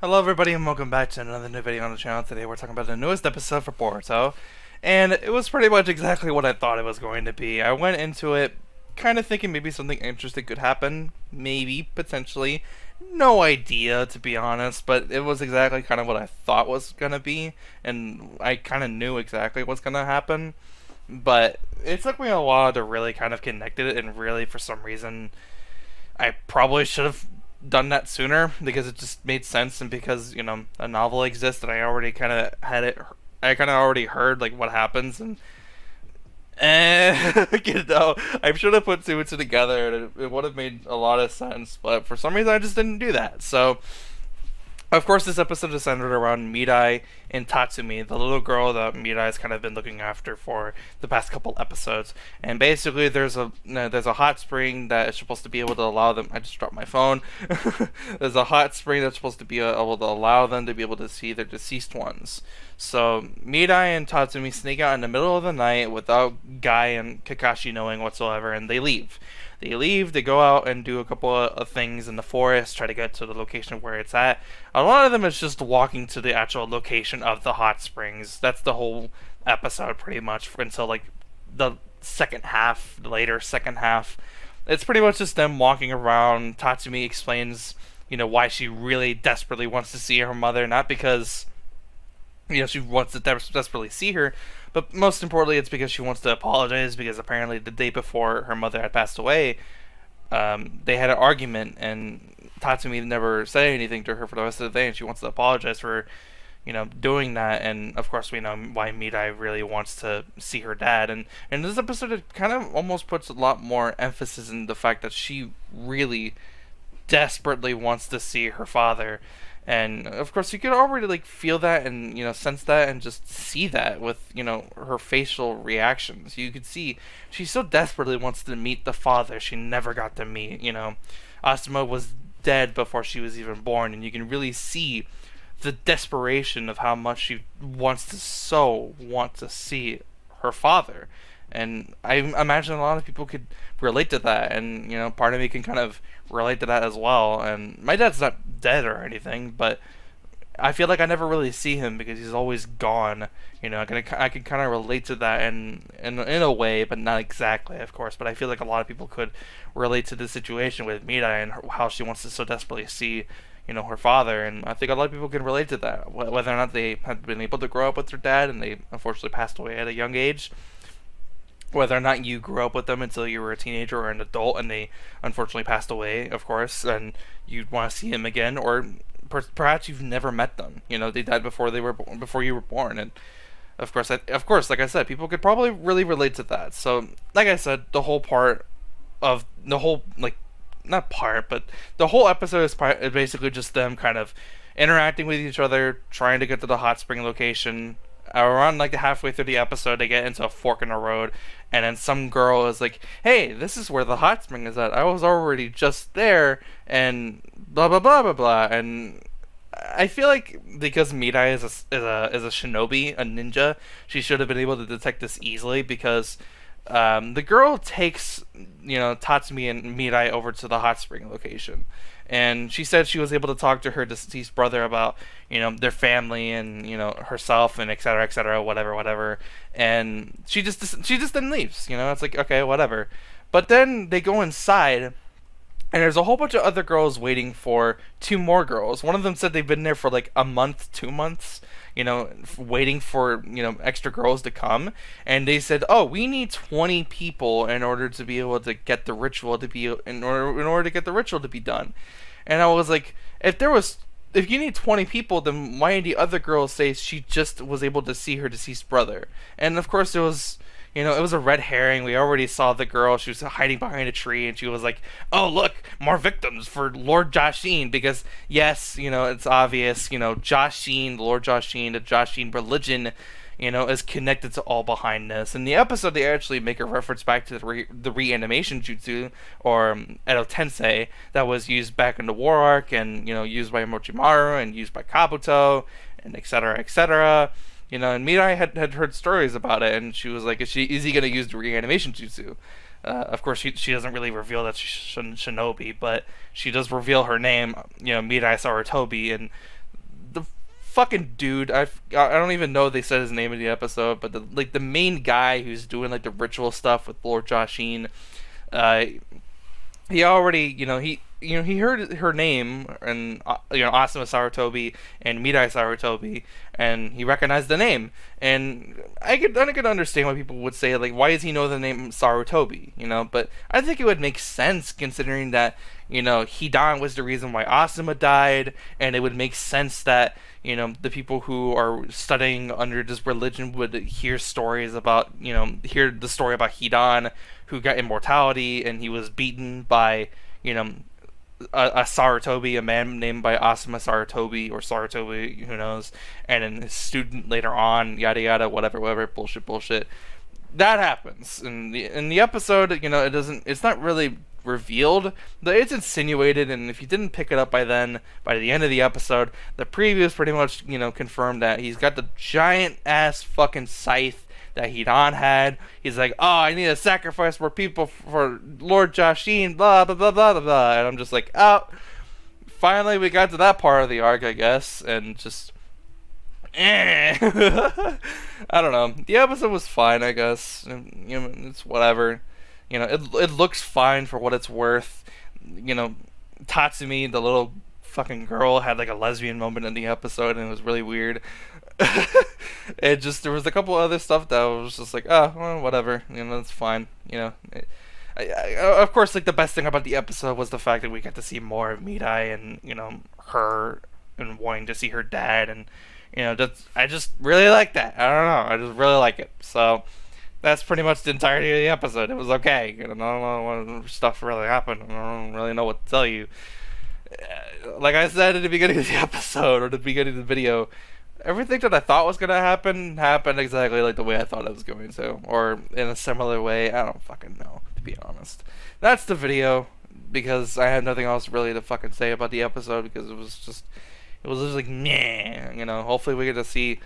Hello everybody and welcome back to another new video on the channel. Today we're talking about the newest episode for Boruto, and it was pretty much exactly what I thought it was going to be. I went into it kind of thinking maybe something interesting could happen, maybe, potentially. No idea, to be honest, but it was exactly kind of what I thought was going to be, and I kind of knew exactly what's going to happen, but it took me a while to really kind of connect it, and really for some reason I probably should have done that sooner because it just made sense, and because a novel exists and I already kind of had it. I kind of already heard like what happens, and I should have put two and two together, and it would have made a lot of sense. But for some reason, I just didn't do that. So of course, this episode is centered around Midai and Tatsumi, the little girl that Midai's kind of been looking after for the past couple episodes. And basically, there's a hot spring that is supposed to be able to allow them. I just dropped my phone. There's a hot spring that's supposed to be able to allow them to be able to see their deceased ones. So Midai and Tatsumi sneak out in the middle of the night without Guy and Kakashi knowing whatsoever, and they leave. They go out and do a couple of things in the forest, try to get to the location where it's at. A lot of them is just walking to the actual location of the hot springs. That's the whole episode pretty much until like the second half, the later second half. It's pretty much just them walking around. Tatsumi explains, why she really desperately wants to see her mother, not because she wants to desperately see her, but most importantly, it's because she wants to apologize, because apparently the day before her mother had passed away, they had an argument, and Tatsumi never said anything to her for the rest of the day, and she wants to apologize for, doing that. And of course, we know why Midai really wants to see her dad. And in this episode, it kind of almost puts a lot more emphasis in the fact that she really desperately wants to see her father. And of course, you could already like feel that, and sense that, and just see that with her facial reactions. You could see she so desperately wants to meet the father she never got to meet. Asuma was dead before she was even born, and you can really see the desperation of how much she want to see her father. And I imagine a lot of people could relate to that, and part of me can kind of relate to that as well. And my dad's not dead or anything, but I feel like I never really see him because he's always gone. I can kind of relate to that in a way, but not exactly, of course. But I feel like a lot of people could relate to the situation with Midai and how she wants to so desperately see her father. And I think a lot of people can relate to that, whether or not they have been able to grow up with their dad and they unfortunately passed away at a young age, whether or not you grew up with them until you were a teenager or an adult and they unfortunately passed away, of course, and you'd want to see him again, or perhaps you've never met them. They died before before you were born. And of course, like I said, people could probably really relate to that. So, like I said, the whole part of the whole, like, not part, but the whole episode is basically just them kind of interacting with each other, trying to get to the hot spring location. Around like halfway through the episode, they get into a fork in the road, and then some girl is like, "Hey, this is where the hot spring is at. I was already just there," and blah blah blah blah blah. And I feel like because Midai is a shinobi, a ninja, she should have been able to detect this easily, because the girl takes Tatsumi and Midai over to the hot spring location, and she said she was able to talk to her deceased brother about their family and herself and etc whatever, and she just then leaves. It's like, okay, whatever. But then they go inside, and there's a whole bunch of other girls waiting for two more girls. One of them said they've been there for like a month, 2 months, waiting for, extra girls to come. And they said, oh, we need 20 people in order to be able to get the ritual to be, in order to get the ritual to be done. And I was like, if you need 20 people, then why did the other girl say she just was able to see her deceased brother? And of course, it was a red herring. We already saw the girl. She was hiding behind a tree, and she was like, oh, look, more victims for Lord Jashin. Because, yes, it's obvious, Jashin, Lord Jashin, the Jashin religion, is connected to all behind this. In the episode, they actually make a reference back to the reanimation jutsu, or Edo Tensei, that was used back in the War Arc, and, used by Orochimaru, and used by Kabuto, and etc, etc. And Midai had heard stories about it, and she was like, is he going to use the reanimation jutsu? Of course, she doesn't really reveal that she's shinobi, but she does reveal her name, Midai Sarutobi, and fucking dude, I don't even know if they said his name in the episode, but the main guy who's doing like the ritual stuff with Lord Joshin, uh, he already, he heard her name and Asuma Sarutobi and Midai Sarutobi, and he recognized the name. And I could understand why people would say like, why does he know the name Sarutobi? But I think it would make sense considering that Hidan was the reason why Asuma died, and it would make sense that the people who are studying under this religion would hear stories about hear the story about Hidan, who got immortality and he was beaten by a Sarutobi, a man named by Asuma Sarutobi or Sarutobi, who knows, and then his student later on, yada yada, whatever, bullshit. That happens in the episode. It's not really revealed, but it's insinuated, and if you didn't pick it up by the end of the episode, the previews pretty much confirmed that he's got the giant ass fucking scythe that Hidan had. He's like, oh, I need to sacrifice more people for Lord Joshin, blah blah blah blah blah, and I'm just like, oh, finally we got to that part of the arc, I guess, and just I don't know. The episode was fine, I guess. It's whatever. It looks fine for what it's worth. Tatsumi, the little fucking girl, had like a lesbian moment in the episode, and it was really weird. There was a couple other stuff that was just like, oh, well, whatever. It's fine. Of course, like the best thing about the episode was the fact that we got to see more of Midai and her and wanting to see her dad, and I just really like that. I don't know. I just really like it. So that's pretty much the entirety of the episode. It was okay. I don't know what stuff really happened. I don't really know what to tell you. Like I said at the beginning of the episode or the beginning of the video, everything that I thought was gonna happen happened exactly like the way I thought it was going to, or in a similar way. I don't fucking know, to be honest. That's the video, because I have nothing else really to fucking say about the episode, because it was just like meh. Hopefully we get to see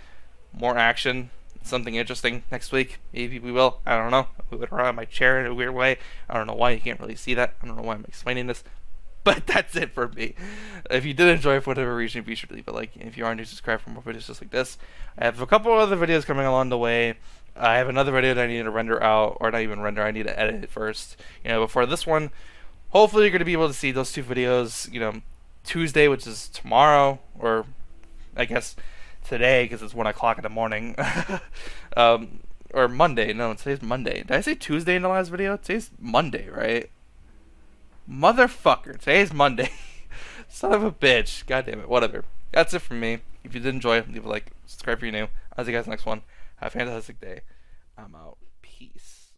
more action, something interesting next week. Maybe we will. I don't know. We would run my chair in a weird way. I don't know why you can't really see that. I don't know why I'm explaining this. But that's it for me. If you did enjoy for whatever reason, be sure to leave a like. If you are new, subscribe for more videos just like this. I have a couple other videos coming along the way. I have another video that I need to render out, or not even render, I need to edit it first. Before this one. Hopefully you're going to be able to see those two videos, Tuesday, which is tomorrow, or I guess today, because it's 1 o'clock in the morning. Or Monday. No, today's Monday. Did I say Tuesday in the last video? Today's Monday, right? Motherfucker, today's Monday. Son of a bitch. God damn it. Whatever. That's it from me. If you did enjoy, leave a like, subscribe if you're new. I'll see you guys next one. Have a fantastic day. I'm out. Peace.